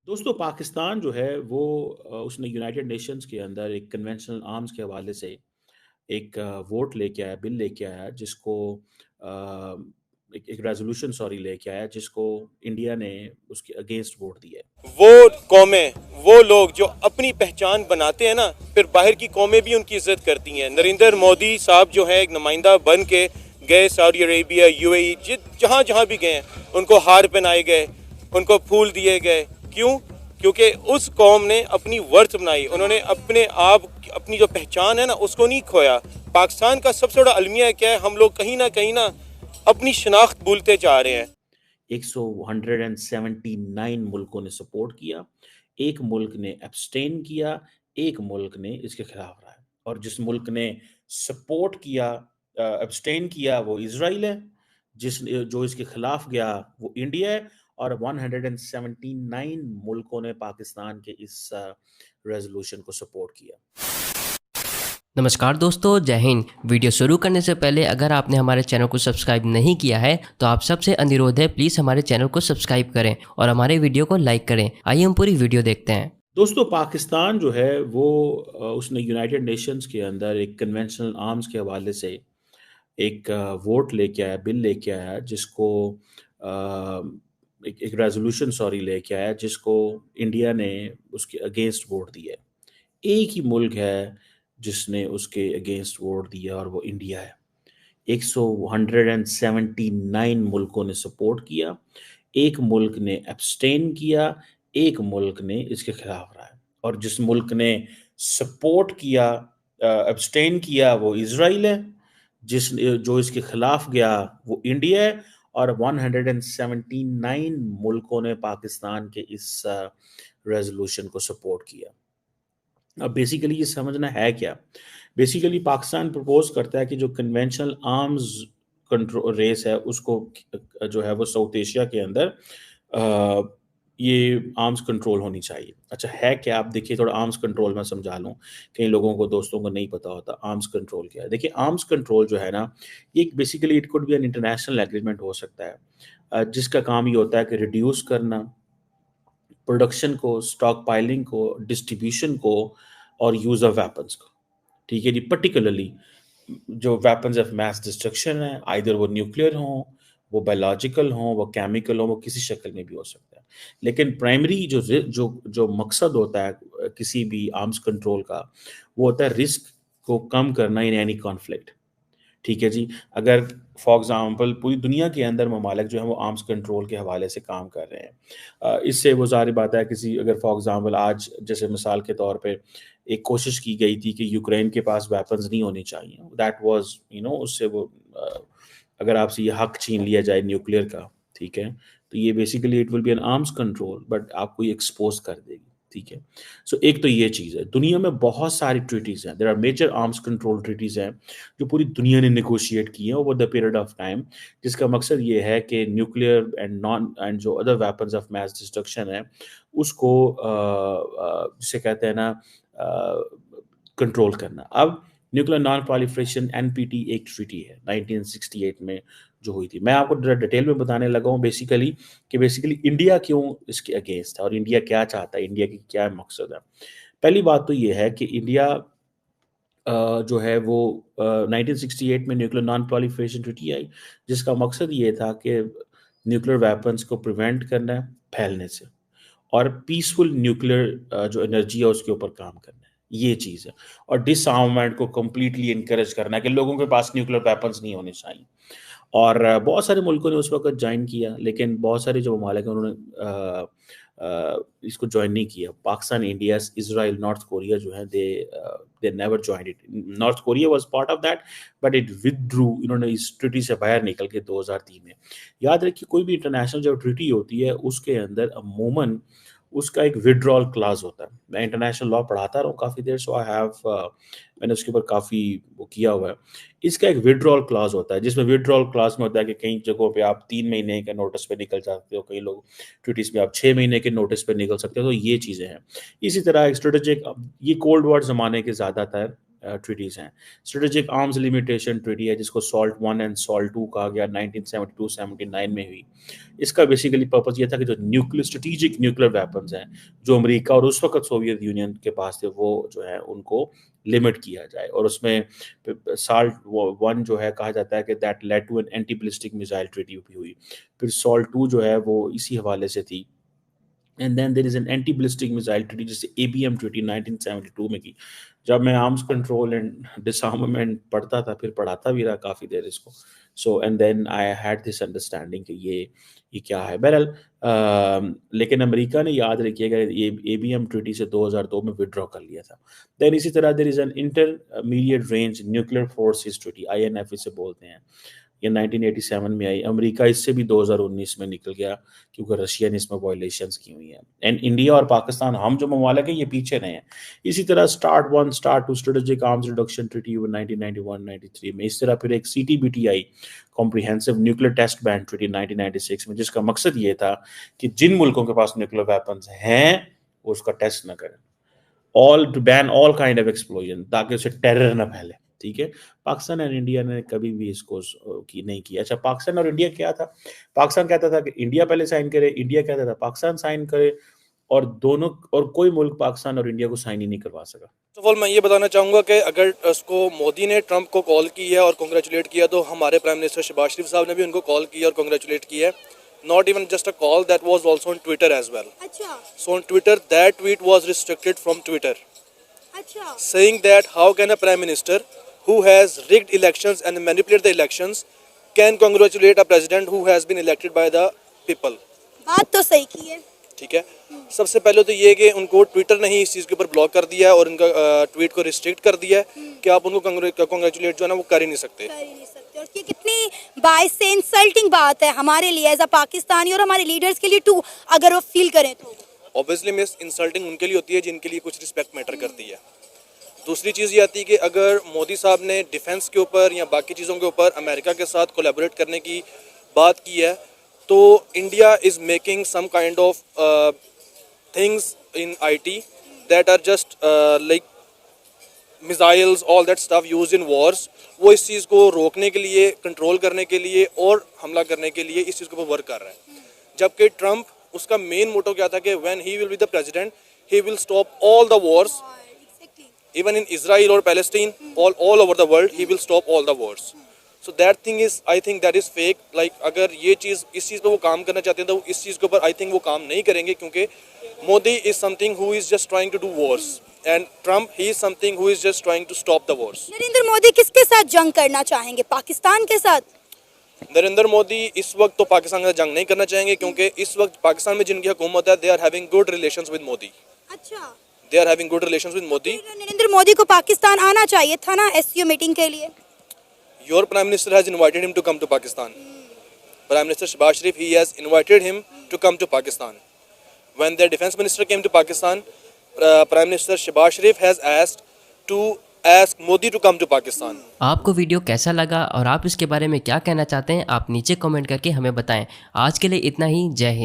दोस्तों पाकिस्तान जो है वो उसने यूनाइटेड नेशंस के अंदर एक कन्वेंशनल आर्म्स के हवाले से एक वोट लेके आया, बिल लेके आया जिसको एक रेजोल्यूशन सॉरी लेके आया जिसको इंडिया ने उसके अगेंस्ट वोट दिया है। वो कौमें, वो लोग जो अपनी पहचान बनाते हैं ना, फिर बाहर की कौमें भी उनकी इज्जत करती हैं। नरेंद्र मोदी साहब जो है एक नुमाइंदा बन के गए सऊदी अरेबिया, यूएई, जहाँ जहाँ भी गए उनको हार पहनाए गए, उनको फूल दिए गए। क्यों? क्योंकि उस कौम ने अपनी वर्थ बनाई, उन्होंने अपने आप अपनी जो पहचान है ना उसको नहीं खोया। पाकिस्तान का सबसे बड़ा अलमिया क्या है, हम लोग कहीं ना अपनी शनाख्त भूलते जा रहे हैं। 179 मुल्कों ने सपोर्ट किया, एक मुल्क ने एब्सटेन किया, एक मुल्क ने इसके खिलाफ रहा है और जिस मुल्क ने सपोर्ट किया, एब्सटेन किया वो इजराइल है, जिस जो इसके खिलाफ गया वो इंडिया है और 179 मुल्कों ने पाकिस्तान के इस रेजोल्यूशन को सपोर्ट किया। नमस्कार दोस्तों, जय हिंद। वीडियो शुरू करने से पहले अगर आपने हमारे चैनल को सब्सक्राइब नहीं किया है तो आप सबसे अनुरोध है, प्लीज़ हमारे चैनल को सब्सक्राइब करें और हमारे वीडियो को लाइक करें। आइए हम पूरी वीडियो देखते हैं। दोस्तों पाकिस्तान जो है वो उसने यूनाइटेड नेशंस के अंदर एक कन्वेंशनल आर्म्स के हवाले से एक वोट लेके आया, बिल लेके आया जिसको एक रेजोल्यूशन सॉरी लेके आया जिसको इंडिया ने उसके अगेंस्ट वोट दिया है। एक ही मुल्क है जिसने उसके अगेंस्ट वोट दिया और वो इंडिया है। 179 मुल्कों ने सपोर्ट किया, एक मुल्क ने एब्सटेन किया, एक मुल्क ने इसके खिलाफ रहा है और जिस मुल्क ने सपोर्ट किया, एब्सटेन किया वो इजराइल है, जिस जो इसके खिलाफ गया वो इंडिया है और 179 मुल्कों ने पाकिस्तान के इस रेजोल्यूशन को सपोर्ट किया। अब बेसिकली ये समझना है क्या? बेसिकली पाकिस्तान प्रपोज़ करता है कि जो कन्वेंशनल आर्म्स कंट्रोल रेस है उसको जो है वो साउथ एशिया के अंदर ये आर्म्स कंट्रोल होनी चाहिए। अच्छा है क्या? आप देखिए थोड़ा आर्म्स कंट्रोल मैं समझा लूँ, कई लोगों को दोस्तों को नहीं पता होता आर्म्स कंट्रोल क्या है। देखिए आर्म्स कंट्रोल जो है ना, ये एक basically it could be an international agreement हो सकता है, जिसका काम ये होता है कि रिड्यूस करना प्रोडक्शन को, स्टॉक पाइलिंग को, डिस्ट्रीब्यूशन को और यूज़ ऑफ वेपन्स को। ठीक है जी, पर्टिकुलरली जो वेपन्स ऑफ मैस डिस्ट्रक्शन है, आइदर वो न्यूक्लियर हों, वो बायोलॉजिकल हों, वो केमिकल हों, वो किसी शक्ल में भी हो सकता है। लेकिन प्राइमरी जो मकसद होता है किसी भी आर्म्स कंट्रोल का, वो होता है रिस्क को कम करना इन एनी कॉन्फ्लिक्ट। ठीक है जी। अगर फॉर एग्ज़ाम्पल पूरी दुनिया के अंदर ममालिक जो हैं वो आर्म्स कंट्रोल के हवाले से काम कर रहे हैं। इससे वो ज़ाहिर बात है किसी अगर फॉर एग्ज़ाम्पल आज जैसे मिसाल के तौर पे एक कोशिश की गई थी कि यूक्रेन के पास वेपन्स नहीं होने चाहिए। दैट वाज़ उससे वो अगर आपसे ये हक छीन लिया जाए न्यूक्लियर का, ठीक है? तो ये basically it will be an arms control but आपको ये एक्सपोज़ कर देगी। ठीक है? सो एक तो ये चीज़ है। दुनिया में बहुत सारी ट्रीटीज़ हैं। There are major arms control treaties हैं जो पूरी दुनिया ने नेगोशिएट की है over the period of time, जिसका मकसद ये है कि न्यूक्लियर एंड जो other weapons of mass destruction है उसको जिसे कहते हैं ना कंट्रोल करना। अब न्यूक्लियर नॉन प्रोलिफरेशन एनपीटी एक ट्रीटी है 1968 में जो हुई थी। मैं आपको डिटेल में बताने लगा हूँ बेसिकली इंडिया क्यों इसके अगेंस्ट है और इंडिया क्या चाहता है, इंडिया की क्या मकसद है। पहली बात तो ये है कि इंडिया जो है वो 1968 में न्यूक्लियर नॉन प्रोलिफरेशन ट्रीटी आई, जिसका मकसद ये था कि न्यूक्लियर वेपन्स को प्रिवेंट करना है फैलने से और पीसफुल न्यूक्लियर जो एनर्जी है उसके ऊपर काम करना है, ये चीज़ है। और डिसआर्मामेंट को कंप्लीटली एनकरेज करना है कि लोगों के पास न्यूक्लियर वेपन्स नहीं होने चाहिए। और बहुत सारे मुल्कों ने उस वक़्त जॉइन किया, लेकिन बहुत सारे जो ममालिक हैं उन्होंने इसको जॉइन नहीं किया। Pakistan, India, Israel, north Korea जो हैं they never joined it. North Korea was part of that but it withdrew, इन्होंने इस ट्रीटी से बाहर निकल के 2003 में। याद रखिए कोई भी इंटरनेशनल जब ट्रीटी होती है उसके अंदर अमूमन उसका एक विथड्रॉल क्लॉज़ होता है। मैं इंटरनेशनल लॉ पढ़ाता रहा हूँ काफ़ी देर, सो आई हैव मैंने उसके ऊपर काफ़ी वो किया हुआ है। इसका एक विथड्रॉल क्लॉज़ होता है, जिसमें विथड्रॉल क्लॉज़ में होता है कि कई जगहों पे आप 3 महीने के नोटिस पे निकल सकते हो, कई लोग ट्रीटीज़ में आप 6 महीने के नोटिस पे निकल सकते हो, तो ये चीज़ें हैं। इसी तरह एक स्ट्रेटेजिक ये कोल्ड वॉर ज़माने के ज़्यादातर ट्रीटीज़ हैं। स्ट्रेटेजिक आर्म्स लिमिटेशन ट्रीटी है जिसको SALT I and SALT II कहा गया, 1972-79 में हुई। इसका बेसिकली पर्पस ये था कि जो स्ट्रेटेजिक न्यूक्लियर वेपन्स हैं जो अमेरिका और उस वक्त सोवियत यूनियन के पास थे वो जो है उनको लिमिट किया जाए, और उसमें SALT I जो है कहा जाता है कि that led to an anti ballistic missile treaty भी हुई। फिर SALT II जो है वो इसी हवाले से थी। And then there is an anti ballistic missile treaty जिसे ABM ट्रीटी 1972 में की। जब मैं आर्म्स कंट्रोल एंड डिसआर्मामेंट पढ़ता था, फिर पढ़ाता भी रहा काफ़ी देर इसको, so and then I had this understanding कि ये क्या है। बहरहाल लेकिन अमेरिका ने याद रखिएगा ये ABM ट्रीटी से 2002 में विड्रॉ कर लिया था। देन इसी तरह there is an intermediate range nuclear forces treaty, INF इसे बोलते हैं, ये 1987 में आई। अमेरिका इससे भी 2019 में निकल गया क्योंकि रशिया ने इसमें वायलेशंस की हुई हैं। एंड इंडिया और पाकिस्तान, हम जो ममालिक हैं, ये पीछे रहे हैं। इसी तरह START I, START II strategic arms reduction treaty 1991-93 में। इस तरह फिर एक CTBTI comprehensive nuclear test ban treaty 1996 में, जिसका मकसद ये था कि जिन मुल्कों के पास न्यूक्लियर वेपन्स हैं वो उसका टेस्ट ना करें, all to ban all kind of explosion, ताकि उसे टेरर ना फैले। ठीक है, पाकिस्तान और इंडिया ने कभी भी इसको नहीं किया। अच्छा, पाकिस्तान और इंडिया क्या था? पाकिस्तान कहता था कि इंडिया पहले साइन करे, इंडिया कहता था पाकिस्तान साइन करे, और दोनों और कोई मुल्क पाकिस्तान और इंडिया को साइन ही नहीं करवा सका। तो मैं ये बताना चाहूँगा कि अगर उसको मोदी ने ट्रंप को कॉल की है और कॉन्ग्रेचुलेट किया, तो हमारे प्राइम मिनिस्टर शहबाज शरीफ साहब ने भी उनको कॉल किया और कॉन्ग्रेचुलेट किया है। Not even just a call, that was also on Twitter as well. अच्छा। So on Twitter, that tweet was restricted from Twitter, अच्छा। saying that how can a prime minister who has rigged elections and manipulated the elections can congratulate a president who has been elected by the people. बात तो सही की है। ठीक है, सबसे पहले तो ये कि उनको ट्विटर ने ही इस चीज़ के ऊपर ब्लॉक कर दिया है और उनका ट्वीट को रिस्ट्रिक्ट कर दिया है कि आप उनको कॉन्ग्रेचुलेट जो है ना वो कर ही नहीं सकते। कर ही नहीं सकते, और ये कितनी बाइस से इंसल्टिंग बात है हमारे लिए एज अ पाकिस्तानी और हमारे लीडर्स के लिए टू, अगर वो फील करें तो। ऑब्वियसली मिस, इंसल्टिंग उनके लिए होती है जिनके लिए कुछ रिस्पेक्ट मैटर करती है। दूसरी चीज़ ये आती है कि अगर मोदी साहब ने डिफेंस के ऊपर या बाकी चीज़ों के ऊपर अमेरिका के साथ कोलैबोरेट करने की बात की है, तो India is making some kind of things in IT that are just like missiles, all that stuff used in wars. वो इस चीज़ को रोकने के लिए, कंट्रोल करने के लिए और हमला करने के लिए इस चीज़ के ऊपर वर्क कर रहा है। जबकि ट्रंप, उसका मेन मोटो क्या था कि when he will be the president, he will stop all the Wars, even in Israel or Palestine, all over the world, he will stop all the wars. So that thing is, I think that is fake. Like अगर ये चीज़, इस चीज़ पे वो काम करना चाहते हैं तो इस चीज़ के ऊपर I think वो काम नहीं करेंगे, क्योंकि Modi is something who is just trying to do wars and Trump, he is something who is just trying to stop the wars. Narendra Modi किसके साथ जंग करना चाहेंगे? पाकिस्तान के साथ? नरेंद्र मोदी इस वक्त तो पाकिस्तान के साथ जंग नहीं करना चाहेंगे, क्योंकि इस वक्त पाकिस्तान में जिनकी हुकूमत है, they are having good relations with Modi. अच्छा। They are having good relations with Modi. Narendra Modi को पाकिस्तान आना चाहिए था ना SCO मीटिंग के लिए। Your Prime Minister has invited him to come to Pakistan. Prime Minister Shehbaz Sharif, he has invited him to come to Pakistan. When their Defense Minister came to Pakistan, Prime Minister Shehbaz Sharif has asked Modi to come to Pakistan. आपको video कैसा लगा और आप इसके बारे में क्या कहना चाहते हैं, आप नीचे कमेंट करके हमें बताएं। आज के लिए इतना ही। जय हिंद।